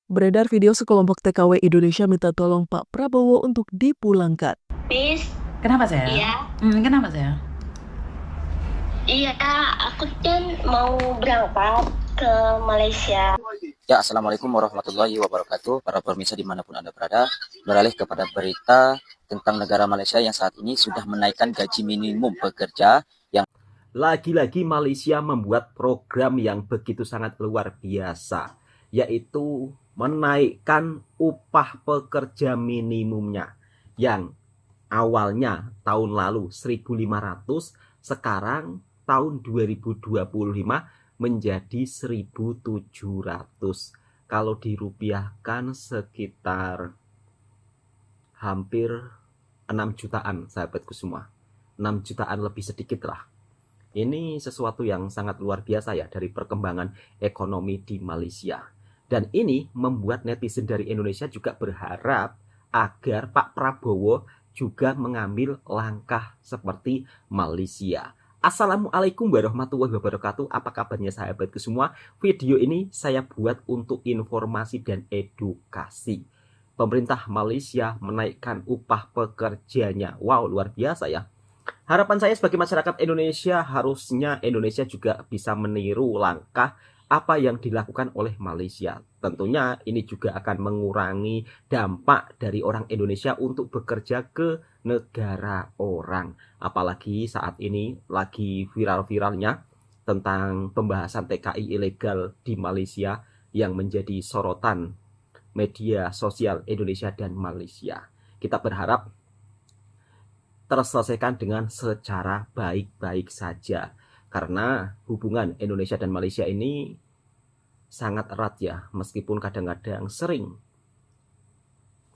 Beredar video sekelompok TKW Indonesia minta tolong Pak Prabowo untuk dipulangkan. Bis, Kenapa sayang? iya, Kenapa sayang? iya, aku kan mau berangkat ke Malaysia. Ya, Assalamualaikum warahmatullahi wabarakatuh. Para pemirsa dimanapun Anda berada, beralih kepada berita tentang negara Malaysia yang saat ini sudah menaikkan gaji minimum pekerja yang lagi-lagi Malaysia membuat program yang begitu sangat luar biasa, yaitu menaikkan upah pekerja minimumnya yang awalnya tahun lalu 1.500, sekarang tahun 2025 menjadi 1.700. Kalau dirupiahkan sekitar hampir 6 jutaan, sahabatku semua. 6 jutaan lebih sedikit lah. Ini sesuatu yang sangat luar biasa ya dari perkembangan ekonomi di Malaysia. Dan ini membuat netizen dari Indonesia juga berharap agar Pak Prabowo juga mengambil langkah seperti Malaysia. Assalamualaikum warahmatullahi wabarakatuh. Apa kabarnya sahabatku semua? Video ini saya buat untuk informasi dan edukasi. Pemerintah Malaysia menaikkan upah pekerjanya. Wow, luar biasa ya. Harapan saya sebagai masyarakat Indonesia, harusnya Indonesia juga bisa meniru langkah apa yang dilakukan oleh Malaysia. Tentunya ini juga akan mengurangi dampak dari orang Indonesia untuk bekerja ke negara orang. Apalagi saat ini lagi viral-viralnya tentang pembahasan TKI ilegal di Malaysia yang menjadi sorotan media sosial Indonesia dan Malaysia. Kita berharap terselesaikan dengan secara baik-baik saja, karena hubungan Indonesia dan Malaysia ini sangat erat ya, meskipun kadang-kadang sering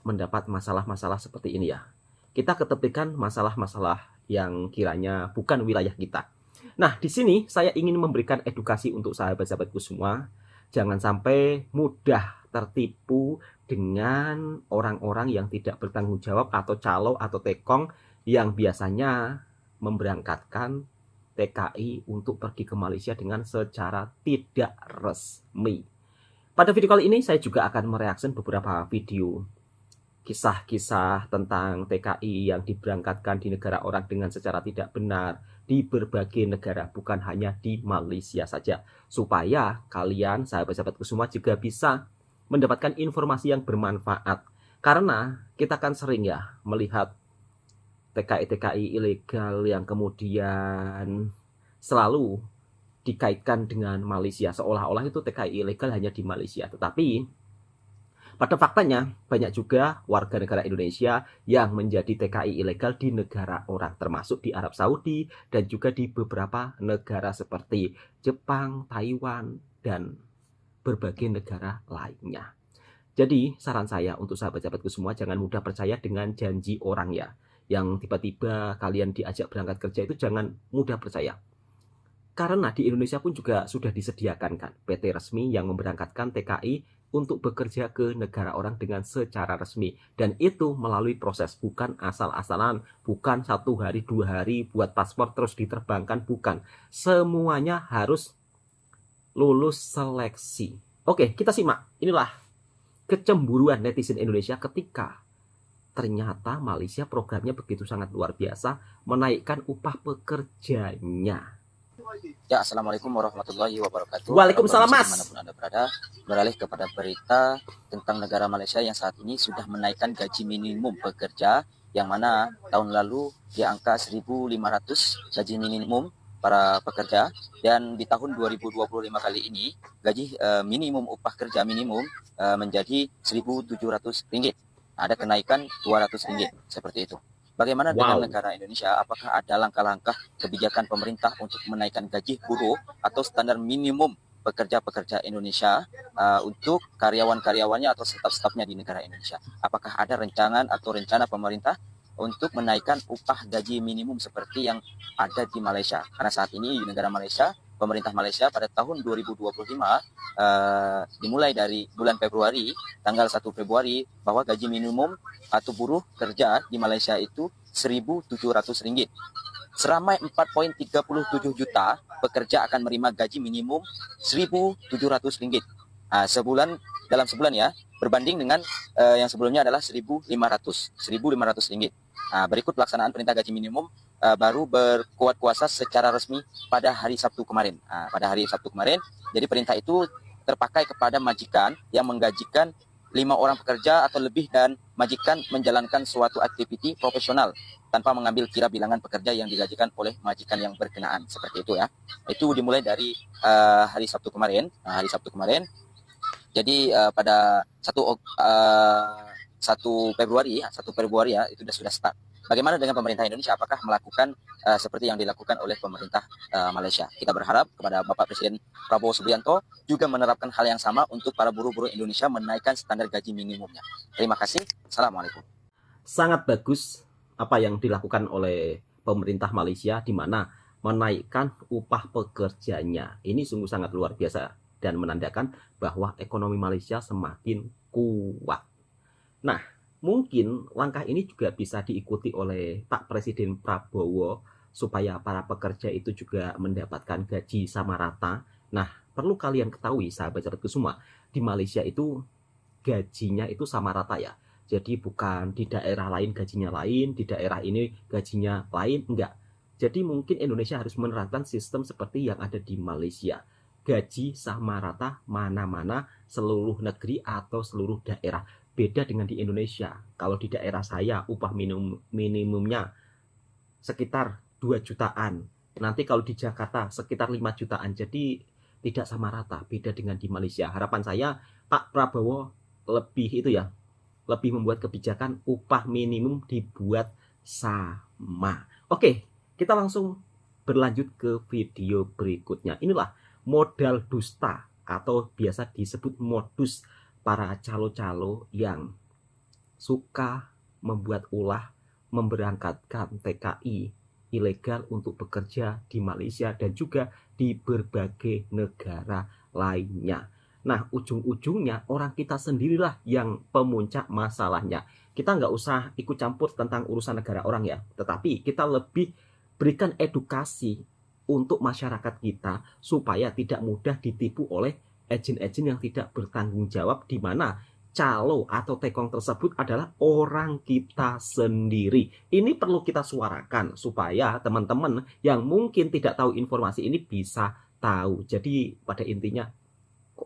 mendapat masalah-masalah seperti ini ya. Kita ketepikan masalah-masalah yang kiranya bukan wilayah kita. Nah, di sini saya ingin memberikan edukasi untuk sahabat-sahabatku semua. Jangan sampai mudah tertipu dengan orang-orang yang tidak bertanggung jawab atau calo atau tekong yang biasanya memberangkatkan TKI untuk pergi ke Malaysia dengan secara tidak resmi. Pada video kali ini saya juga akan mereaksi beberapa video kisah-kisah tentang TKI yang diberangkatkan di negara orang dengan secara tidak benar di berbagai negara, bukan hanya di Malaysia saja, supaya kalian sahabat-sahabatku semua juga bisa mendapatkan informasi yang bermanfaat. Karena kita kan sering ya melihat TKI-TKI ilegal yang kemudian selalu dikaitkan dengan Malaysia, seolah-olah itu TKI ilegal hanya di Malaysia. Tetapi pada faktanya banyak juga warga negara Indonesia yang menjadi TKI ilegal di negara orang, termasuk di Arab Saudi dan juga di beberapa negara seperti Jepang, Taiwan, dan berbagai negara lainnya. Jadi saran saya untuk sahabat-sahabatku semua, jangan mudah percaya dengan janji orang ya. Yang tiba-tiba kalian diajak berangkat kerja itu jangan mudah percaya. Karena di Indonesia pun juga sudah disediakan kan PT resmi yang memberangkatkan TKI untuk bekerja ke negara orang dengan secara resmi. Dan itu melalui proses, bukan asal-asalan, bukan 1 hari 2 hari buat paspor terus diterbangkan, bukan. Semuanya harus lulus seleksi. Oke, kita simak. Inilah kecemburuan netizen Indonesia ketika ternyata Malaysia programnya begitu sangat luar biasa, menaikkan upah pekerjanya. Ya, Assalamualaikum warahmatullahi wabarakatuh. Waalaikumsalam, Para pemirsa Mas. dimanapun Anda berada, beralih kepada berita tentang negara Malaysia yang saat ini sudah menaikkan gaji minimum pekerja, yang mana tahun lalu di angka 1.500 gaji minimum para pekerja, dan di tahun 2025 kali ini gaji minimum upah kerja minimum menjadi Rp1.700. Ada kenaikan Rp200 seperti itu. Bagaimana dengan negara Indonesia? Apakah ada langkah-langkah kebijakan pemerintah untuk menaikkan gaji buruh atau standar minimum pekerja-pekerja Indonesia untuk karyawan-karyawannya atau staf-stafnya di negara Indonesia? Apakah ada rencangan atau rencana pemerintah untuk menaikkan upah gaji minimum seperti yang ada di Malaysia? Karena saat ini di negara Malaysia, pemerintah Malaysia pada tahun 2025 dimulai dari bulan Februari, tanggal 1 Februari, bahwa gaji minimum atau buruh kerja di Malaysia itu Rp1.700. Seramai 4,37 juta pekerja akan menerima gaji minimum Rp1.700. Dalam sebulan ya, berbanding dengan yang sebelumnya adalah 1.500 ringgit. Berikut pelaksanaan perintah gaji minimum baru berkuat kuasa secara resmi pada hari Sabtu kemarin. Jadi perintah itu terpakai kepada majikan yang menggajikan 5 orang pekerja atau lebih dan majikan menjalankan suatu aktiviti profesional tanpa mengambil kira bilangan pekerja yang digajikan oleh majikan yang berkenaan. Seperti itu ya. Itu dimulai dari hari Sabtu kemarin. Jadi pada 1 Februari ya itu sudah start. Bagaimana dengan pemerintah Indonesia? Apakah melakukan seperti yang dilakukan oleh pemerintah Malaysia? Kita berharap kepada Bapak Presiden Prabowo Subianto juga menerapkan hal yang sama untuk para buruh-buruh Indonesia menaikkan standar gaji minimumnya. Terima kasih. Assalamualaikum. Sangat bagus apa yang dilakukan oleh pemerintah Malaysia di mana menaikkan upah pekerjanya. Ini sungguh sangat luar biasa dan menandakan bahwa ekonomi Malaysia semakin kuat. Nah, mungkin langkah ini juga bisa diikuti oleh Pak Presiden Prabowo supaya para pekerja itu juga mendapatkan gaji sama rata. Nah, perlu kalian ketahui sahabat-sahabatku semua, di Malaysia itu gajinya itu sama rata ya. Jadi bukan di daerah lain gajinya lain, di daerah ini gajinya lain, enggak. Jadi mungkin Indonesia harus menerapkan sistem seperti yang ada di Malaysia. Gaji sama rata mana-mana seluruh negeri atau seluruh daerah. Beda dengan di Indonesia. Kalau di daerah saya upah minimumnya sekitar 2 jutaan. Nanti kalau di Jakarta sekitar 5 jutaan. Jadi tidak sama rata. Beda dengan di Malaysia. Harapan saya Pak Prabowo lebih membuat kebijakan upah minimum dibuat sama. Oke, kita langsung berlanjut ke video berikutnya. Inilah modal dusta atau biasa disebut modus para calo-calo yang suka membuat ulah memberangkatkan TKI ilegal untuk bekerja di Malaysia dan juga di berbagai negara lainnya. Nah, ujung-ujungnya orang kita sendirilah yang pemuncak masalahnya. Kita nggak usah ikut campur tentang urusan negara orang ya, tetapi kita lebih berikan edukasi untuk masyarakat kita supaya tidak mudah ditipu oleh agen-agen yang tidak bertanggung jawab, di mana calo atau tekong tersebut adalah orang kita sendiri. Ini perlu kita suarakan supaya teman-teman yang mungkin tidak tahu informasi ini bisa tahu. Jadi pada intinya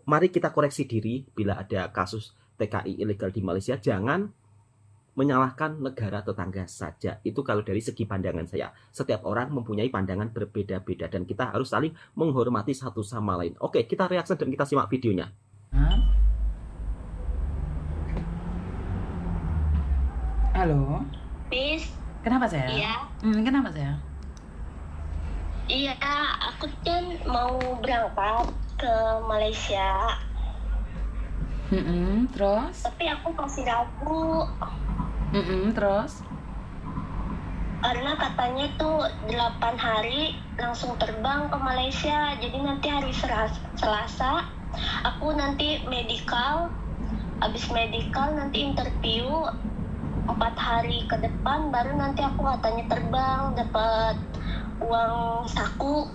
mari kita koreksi diri bila ada kasus TKI ilegal di Malaysia. Jangan menyalahkan negara tetangga saja. Itu kalau dari segi pandangan saya. Setiap orang mempunyai pandangan berbeda-beda dan kita harus saling menghormati satu sama lain. Oke, kita reaksi dan kita simak videonya. Halo. Miss, Kenapa saya? iya. Kenapa saya? Iya, aku kan mau berangkat ke Malaysia. Terus? Tapi aku masih ragu Terus? karena katanya tuh 8 hari langsung terbang ke Malaysia. Jadi nanti hari Selasa aku nanti medical. Habis medical nanti interview 4 hari ke depan baru nanti aku katanya terbang, dapat uang saku.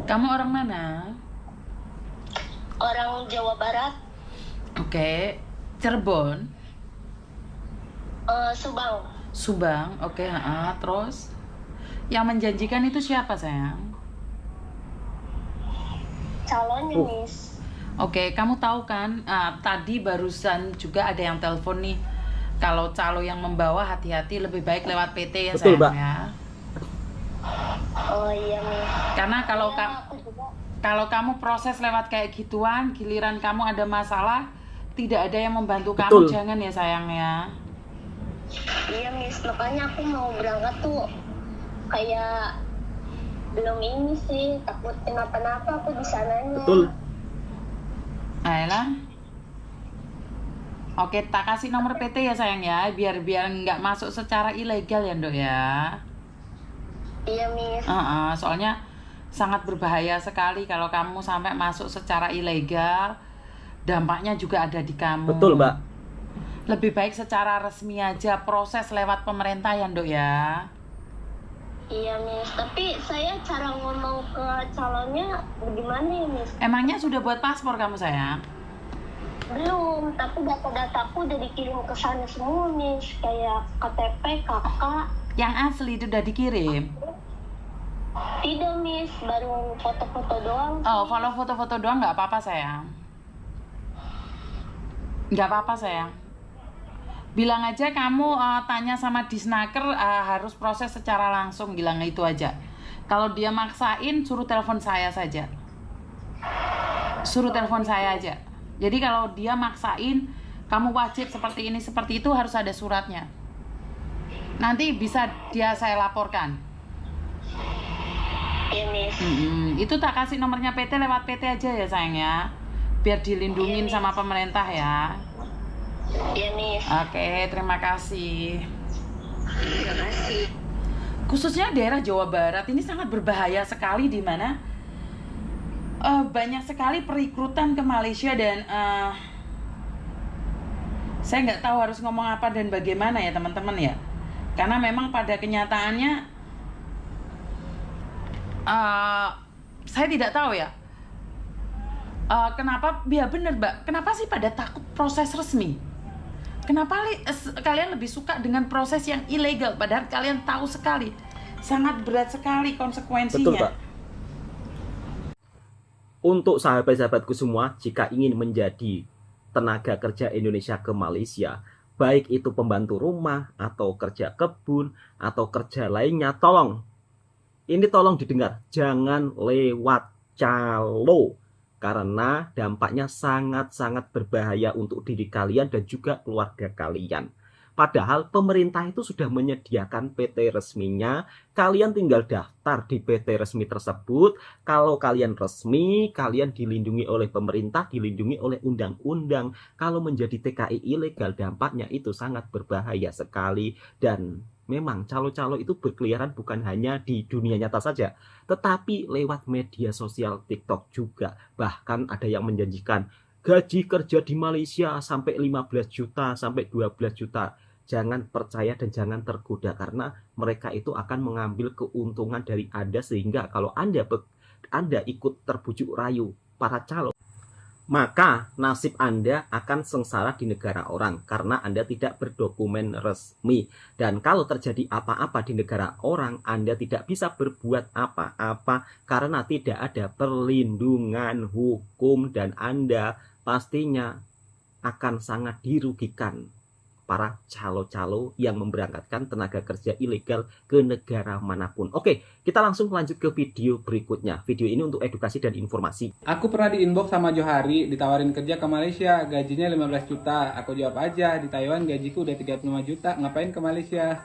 Kamu orang mana? Orang Jawa Barat. Oke. Cirebon? Subang. Subang? Oke, terus? Yang menjanjikan itu siapa, sayang? Calonnya, Miss. Oke, kamu tahu kan, tadi barusan juga ada yang telepon nih. Kalau calo yang membawa, hati-hati, lebih baik lewat PT ya. Betul, sayang Mbak. ya. Oh iya, Miss. Karena kalau Ya, aku juga. kalau kamu proses lewat kayak gituan, giliran kamu ada masalah, tidak ada yang membantu Betul. kamu, jangan ya sayang ya. Iya, Miss. Makanya aku mau berangkat tuh kayak belum ini sih, takut kenapa-napa aku di sananya. Betul. Ayolah. Oke, tak kasih nomor PT ya sayang ya, biar nggak masuk secara ilegal ya Dok ya. Iya, Miss. Soalnya sangat berbahaya sekali kalau kamu sampai masuk secara ilegal. Dampaknya juga ada di kamu. Betul, Mbak. Lebih baik secara resmi aja, proses lewat pemerintah ya Dok ya. Iya, Miss. Tapi saya cara ngomong ke calonnya bagaimana ya, Miss? Emangnya sudah buat paspor kamu sayang? Belum, tapi data-dataku udah dikirim ke sana semua, Miss. Kayak KTP, kakak. Yang asli itu udah dikirim. Tidak, Miss. Baru foto-foto doang. Oh, kalau foto-foto doang nggak apa-apa sayang. Nggak apa-apa sayang. Bilang aja kamu tanya sama Disnaker, harus proses secara langsung, bilang itu aja. Kalau dia maksain, suruh telepon saya saja. Suruh telepon saya aja. Jadi kalau dia maksain, kamu wajib seperti ini, seperti itu, harus ada suratnya. Nanti bisa saya laporkan. Iya, Miss. Itu tak kasih nomornya PT, lewat PT aja ya sayang ya. Biar dilindungin sama pemerintah ya. Iya, Miss. Oke, terima kasih. Terima kasih. Khususnya daerah Jawa Barat ini sangat berbahaya sekali, di mana banyak sekali perekrutan ke Malaysia dan saya nggak tahu harus ngomong apa dan bagaimana ya teman-teman ya. Karena memang pada kenyataannya saya tidak tahu ya. Kenapa? Ya bener Mbak. Kenapa sih pada takut proses resmi? Kenapa kalian lebih suka dengan proses yang ilegal? Padahal kalian tahu sekali, sangat berat sekali konsekuensinya. Betul, Pak. Untuk sahabat-sahabatku semua, jika ingin menjadi tenaga kerja Indonesia ke Malaysia, baik itu pembantu rumah, atau kerja kebun, atau kerja lainnya, tolong didengar, jangan lewat calo. Karena dampaknya sangat-sangat berbahaya untuk diri kalian dan juga keluarga kalian. Padahal pemerintah itu sudah menyediakan PT resminya. Kalian tinggal daftar di PT resmi tersebut. Kalau kalian resmi, kalian dilindungi oleh pemerintah, dilindungi oleh undang-undang. Kalau menjadi TKI ilegal, dampaknya itu sangat berbahaya sekali. Dan memang calo-calo itu berkeliaran bukan hanya di dunia nyata saja, tetapi lewat media sosial TikTok juga. Bahkan ada yang menjanjikan gaji kerja di Malaysia sampai 15 juta, sampai 12 juta. Jangan percaya dan jangan tergoda, karena mereka itu akan mengambil keuntungan dari Anda, sehingga kalau Anda ikut terbujuk rayu para calo, maka nasib Anda akan sengsara di negara orang karena Anda tidak berdokumen resmi. Dan kalau terjadi apa-apa di negara orang, Anda tidak bisa berbuat apa-apa karena tidak ada perlindungan hukum, dan Anda pastinya akan sangat dirugikan para calo-calo yang memberangkatkan tenaga kerja ilegal ke negara manapun. Oke, kita langsung lanjut ke video berikutnya. Video ini untuk edukasi dan informasi. Aku pernah di inbox sama Johari, ditawarin kerja ke Malaysia, gajinya 15 juta. Aku jawab aja, di Taiwan gajiku udah 35 juta, ngapain ke Malaysia?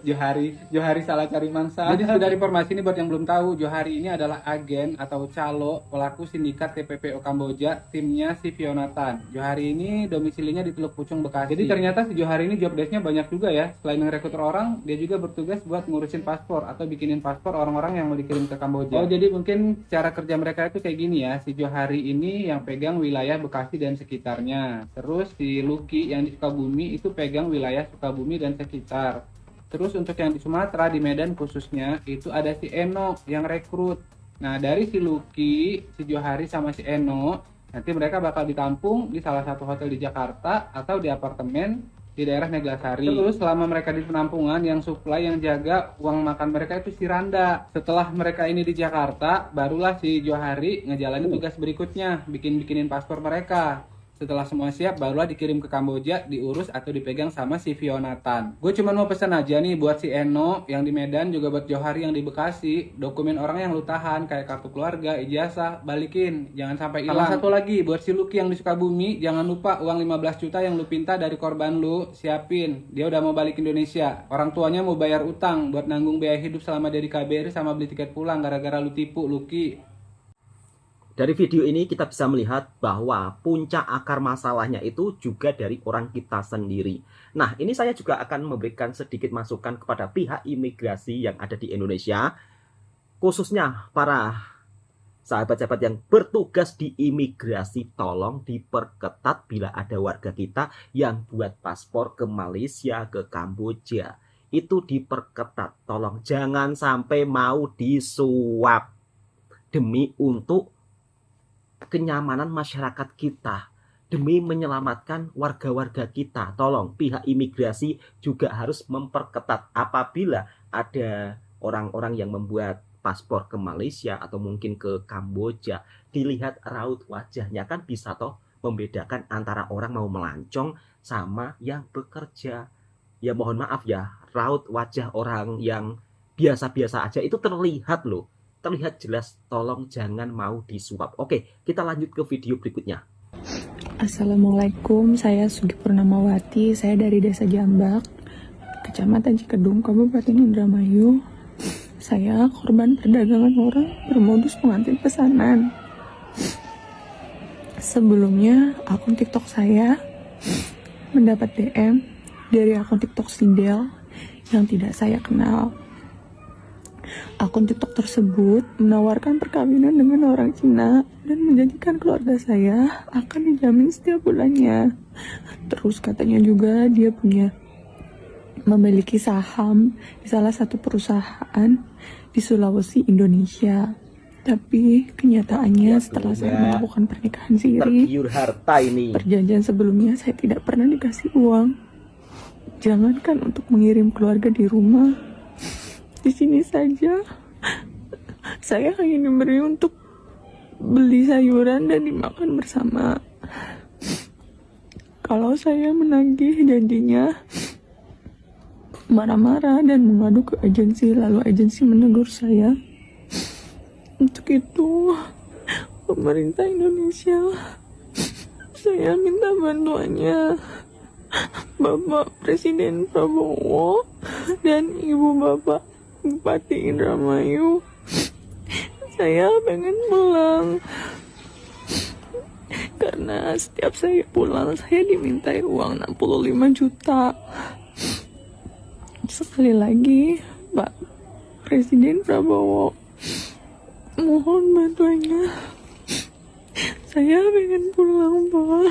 Johari salah cari mangsa. Jadi sudah informasi ini buat yang belum tahu, Johari ini adalah agen atau calo pelaku sindikat TPPO Kamboja, timnya si Fionatan. Johari ini domisilinya di Teluk Pucung, Bekasi. Jadi ternyata si Johari ini job desk-nya banyak juga ya. Selain ngerekrut orang, dia juga bertugas buat ngurusin paspor atau bikinin paspor orang-orang yang mau dikirim ke Kamboja. Oh, jadi mungkin cara kerja mereka itu kayak gini ya. Si Johari ini yang pegang wilayah Bekasi dan sekitarnya. Terus si Luki yang di Sukabumi itu pegang wilayah Sukabumi dan sekitar. Terus untuk yang di Sumatera, di Medan khususnya, itu ada si Eno yang rekrut. Nah, dari si Luki, si Johari sama si Eno, nanti mereka bakal ditampung di salah satu hotel di Jakarta atau di apartemen di daerah Neglasari. Terus selama mereka di penampungan, yang supply, yang jaga uang makan mereka itu si Randa. Setelah mereka ini di Jakarta, barulah si Johari ngejalanin tugas berikutnya, bikinin paspor mereka. Setelah semua siap, barulah dikirim ke Kamboja, diurus atau dipegang sama si Fionatan. Gue cuma mau pesan aja nih buat si Eno yang di Medan, juga buat Johari yang di Bekasi, dokumen orang yang lu tahan kayak kartu keluarga, ijazah, balikin, jangan sampai hilang. Salah satu lagi buat si Luki yang di Sukabumi, jangan lupa uang 15 juta yang lu pinta dari korban lu, siapin. Dia udah mau balik Indonesia. Orang tuanya mau bayar utang buat nanggung biaya hidup selama dia di KBRI sama beli tiket pulang gara-gara lu tipu, Luki. Dari video ini kita bisa melihat bahwa puncak akar masalahnya itu juga dari orang kita sendiri. Nah, ini saya juga akan memberikan sedikit masukan kepada pihak imigrasi yang ada di Indonesia, khususnya para sahabat-sahabat yang bertugas di imigrasi. Tolong diperketat bila ada warga kita yang buat paspor ke Malaysia, ke Kamboja. Itu diperketat. Tolong jangan sampai mau disuap demi untuk kenyamanan masyarakat kita. demi menyelamatkan warga-warga kita. Tolong pihak imigrasi juga harus memperketat apabila ada orang-orang yang membuat paspor ke Malaysia atau mungkin ke Kamboja, dilihat raut wajahnya, kan bisa toh membedakan antara orang mau melancong sama yang bekerja. Ya mohon maaf ya, raut wajah orang yang biasa-biasa aja itu terlihat loh, terlihat jelas. Tolong jangan mau disuap. Oke, kita lanjut ke video berikutnya. Assalamualaikum, saya Sugi Purnamawati, saya dari Desa Jambak, Kecamatan Cikedung, Kabupaten Indramayu. Saya korban perdagangan orang bermodus pengantin pesanan. Sebelumnya, akun TikTok saya mendapat DM dari akun TikTok Sidel yang tidak saya kenal. Akun TikTok tersebut menawarkan perkawinan dengan orang Cina dan menjanjikan keluarga saya akan dijamin setiap bulannya. Terus katanya juga dia memiliki saham di salah satu perusahaan di Sulawesi, Indonesia. Tapi kenyataannya setelah saya melakukan pernikahan siri, Tergiur harta ini. perjanjian sebelumnya saya tidak pernah dikasih uang. Jangankan untuk mengirim keluarga di rumah, di sini saja saya hanya diberi untuk beli sayuran dan dimakan bersama. Kalau saya menagih janjinya, marah-marah dan mengadu ke agensi, lalu agensi menegur saya. Untuk itu, pemerintah Indonesia, saya minta bantuannya Bapak Presiden Prabowo dan Ibu Bapak Bupati Indramayu. Saya pengen pulang karena setiap saya pulang saya dimintai uang 65 juta. Sekali lagi, Pak Presiden Prabowo, mohon bantuannya. Saya pengen pulang, Pak.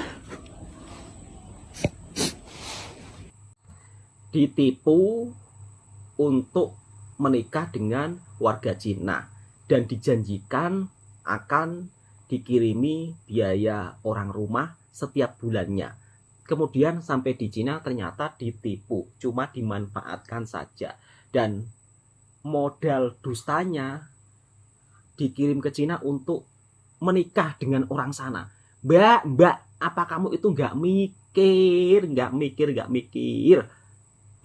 Ditipu untuk menikah dengan warga Cina dan dijanjikan akan dikirimi biaya orang rumah setiap bulannya. Kemudian sampai di Cina ternyata ditipu, cuma dimanfaatkan saja. Dan modal dustanya dikirim ke Cina untuk menikah dengan orang sana. Mbak, apa kamu itu nggak mikir?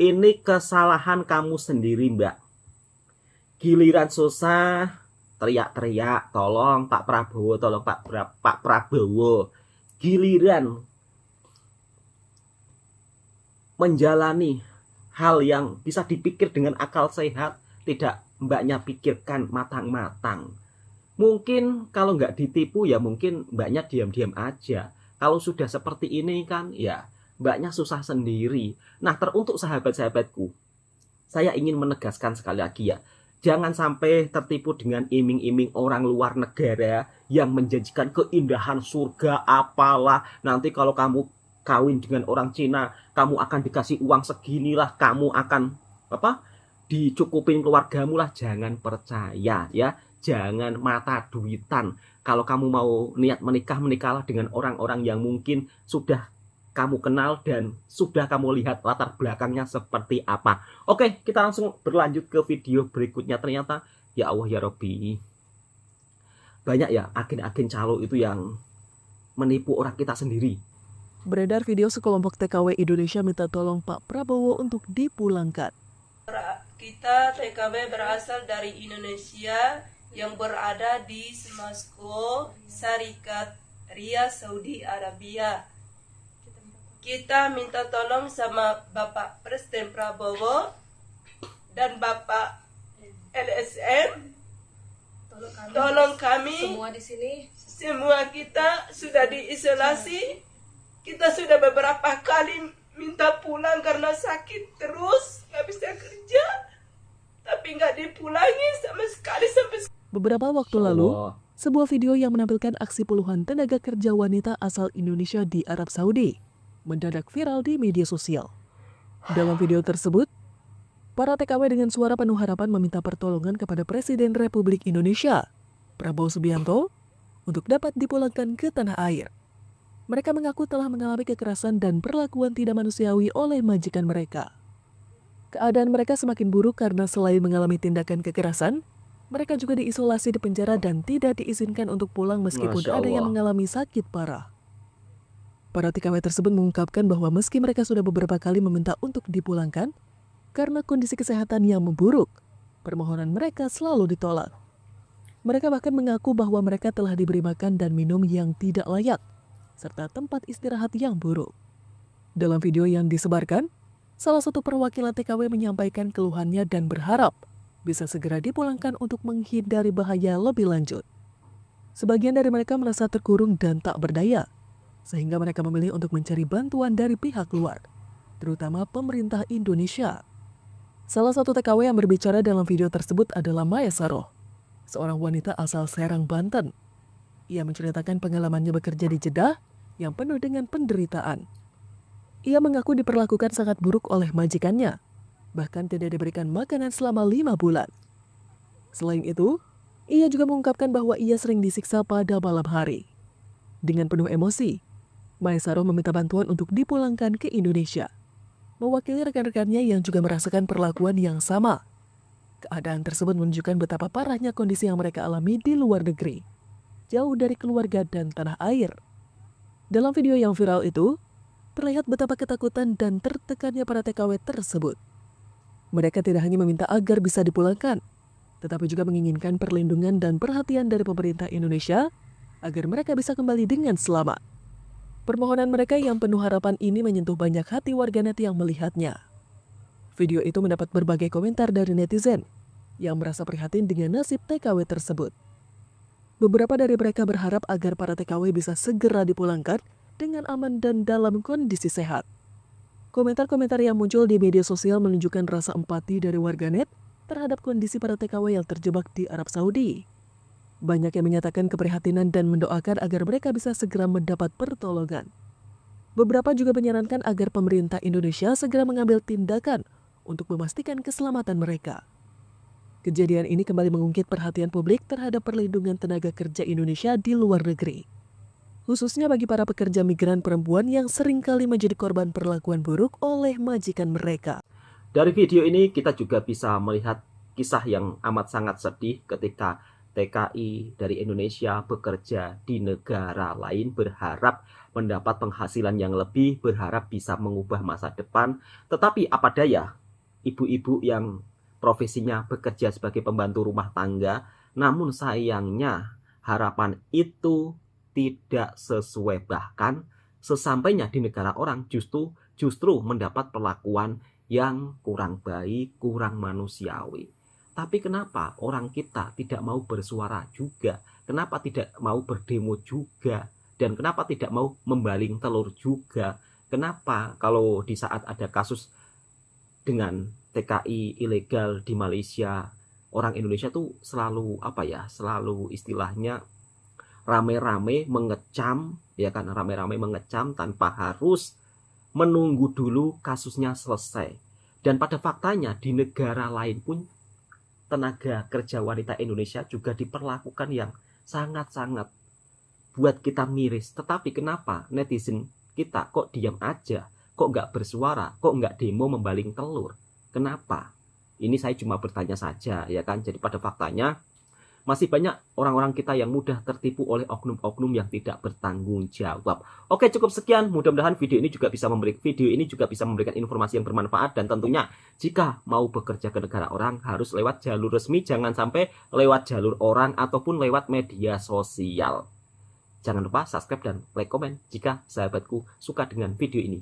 Ini kesalahan kamu sendiri, Mbak. Giliran susah, teriak-teriak, tolong Pak Prabowo, tolong Pak Prabowo. Giliran menjalani hal yang bisa dipikir dengan akal sehat, tidak mbaknya pikirkan matang-matang. Mungkin kalau nggak ditipu ya mungkin mbaknya diam-diam aja. Kalau sudah seperti ini kan ya mbaknya susah sendiri. Nah, teruntuk sahabat-sahabatku, saya ingin menegaskan sekali lagi ya, jangan sampai tertipu dengan iming-iming orang luar negara yang menjanjikan keindahan surga apalah. Nanti kalau kamu kawin dengan orang Cina, kamu akan dikasih uang seginilah, kamu akan dicukupin keluargamu lah. Jangan percaya ya, jangan mata duitan. Kalau kamu mau niat menikahlah dengan orang-orang yang mungkin sudah kamu kenal dan sudah kamu lihat latar belakangnya seperti apa. Oke, kita langsung berlanjut ke video berikutnya. Ternyata ya Allah ya Robbi, banyak ya agen-agen calo itu yang menipu orang kita sendiri. Beredar video sekelompok TKW Indonesia minta tolong Pak Prabowo untuk dipulangkan. Kita TKW berasal dari Indonesia yang berada di Semasco, Syarikat Riyadh, Saudi Arabia. Kita minta tolong sama Bapak Presiden Prabowo dan Bapak LSM. Tolong kami. Semua di sini. Semua kita sudah diisolasi. Kita sudah beberapa kali minta pulang karena sakit terus, nggak bisa kerja, tapi nggak dipulangi sama sekali sampai. Beberapa waktu lalu, sebuah video yang menampilkan aksi puluhan tenaga kerja wanita asal Indonesia di Arab Saudi mendadak viral di media sosial. Dalam video tersebut, para TKW dengan suara penuh harapan meminta pertolongan kepada Presiden Republik Indonesia, Prabowo Subianto, untuk dapat dipulangkan ke tanah air. Mereka mengaku telah mengalami kekerasan dan perlakuan tidak manusiawi oleh majikan mereka. Keadaan mereka semakin buruk karena selain mengalami tindakan kekerasan, mereka juga diisolasi di penjara dan tidak diizinkan untuk pulang meskipun Masya ada yang Allah. mengalami sakit parah. Para TKW tersebut mengungkapkan bahwa meski mereka sudah beberapa kali meminta untuk dipulangkan, karena kondisi kesehatan yang memburuk, permohonan mereka selalu ditolak. Mereka bahkan mengaku bahwa mereka telah diberi makan dan minum yang tidak layak, serta tempat istirahat yang buruk. Dalam video yang disebarkan, salah satu perwakilan TKW menyampaikan keluhannya dan berharap bisa segera dipulangkan untuk menghindari bahaya lebih lanjut. Sebagian dari mereka merasa terkurung dan tak berdaya, sehingga mereka memilih untuk mencari bantuan dari pihak luar, terutama pemerintah Indonesia. Salah satu TKW yang berbicara dalam video tersebut adalah Maya Saroh, seorang wanita asal Serang, Banten. Ia menceritakan pengalamannya bekerja di Jeddah yang penuh dengan penderitaan. Ia mengaku diperlakukan sangat buruk oleh majikannya, bahkan tidak diberikan makanan selama 5 bulan. Selain itu, ia juga mengungkapkan bahwa ia sering disiksa pada malam hari. Dengan penuh emosi, Maya Saroh meminta bantuan untuk dipulangkan ke Indonesia, mewakili rekan-rekannya yang juga merasakan perlakuan yang sama. Keadaan tersebut menunjukkan betapa parahnya kondisi yang mereka alami di luar negeri, jauh dari keluarga dan tanah air. Dalam video yang viral itu, terlihat betapa ketakutan dan tertekannya para TKW tersebut. Mereka tidak hanya meminta agar bisa dipulangkan, tetapi juga menginginkan perlindungan dan perhatian dari pemerintah Indonesia agar mereka bisa kembali dengan selamat. Permohonan mereka yang penuh harapan ini menyentuh banyak hati warganet yang melihatnya. Video itu mendapat berbagai komentar dari netizen yang merasa prihatin dengan nasib TKW tersebut. Beberapa dari mereka berharap agar para TKW bisa segera dipulangkan dengan aman dan dalam kondisi sehat. Komentar-komentar yang muncul di media sosial menunjukkan rasa empati dari warganet terhadap kondisi para TKW yang terjebak di Arab Saudi. Banyak yang menyatakan keprihatinan dan mendoakan agar mereka bisa segera mendapat pertolongan. Beberapa juga menyarankan agar pemerintah Indonesia segera mengambil tindakan untuk memastikan keselamatan mereka. Kejadian ini kembali mengungkit perhatian publik terhadap perlindungan tenaga kerja Indonesia di luar negeri, khususnya bagi para pekerja migran perempuan yang seringkali menjadi korban perlakuan buruk oleh majikan mereka. Dari video ini kita juga bisa melihat kisah yang amat sangat sedih ketika TKI dari Indonesia bekerja di negara lain, berharap mendapat penghasilan yang lebih, berharap bisa mengubah masa depan. Tetapi apa daya, ibu-ibu yang profesinya bekerja sebagai pembantu rumah tangga, namun sayangnya harapan itu tidak sesuai, bahkan sesampainya di negara orang justru mendapat perlakuan yang kurang baik, kurang manusiawi. Tapi kenapa orang kita tidak mau bersuara juga? Kenapa tidak mau berdemo juga? Dan kenapa tidak mau membaling telur juga? Kenapa kalau di saat ada kasus dengan TKI ilegal di Malaysia, orang Indonesia tuh selalu selalu istilahnya rame-rame mengecam, ya kan, rame-rame mengecam tanpa harus menunggu dulu kasusnya selesai. Dan pada faktanya di negara lain pun tenaga kerja wanita Indonesia juga diperlakukan yang sangat-sangat buat kita miris. Tetapi kenapa netizen kita kok diam aja, kok nggak bersuara, kok nggak demo membaling telur? Kenapa? Ini saya cuma bertanya saja, ya kan. Jadi pada faktanya masih banyak orang-orang kita yang mudah tertipu oleh oknum-oknum yang tidak bertanggung jawab. Oke, cukup sekian. Mudah-mudahan video ini juga bisa memberikan informasi yang bermanfaat. Dan tentunya jika mau bekerja ke negara orang harus lewat jalur resmi. Jangan sampai lewat jalur orang ataupun lewat media sosial. Jangan lupa subscribe dan like komen jika sahabatku suka dengan video ini.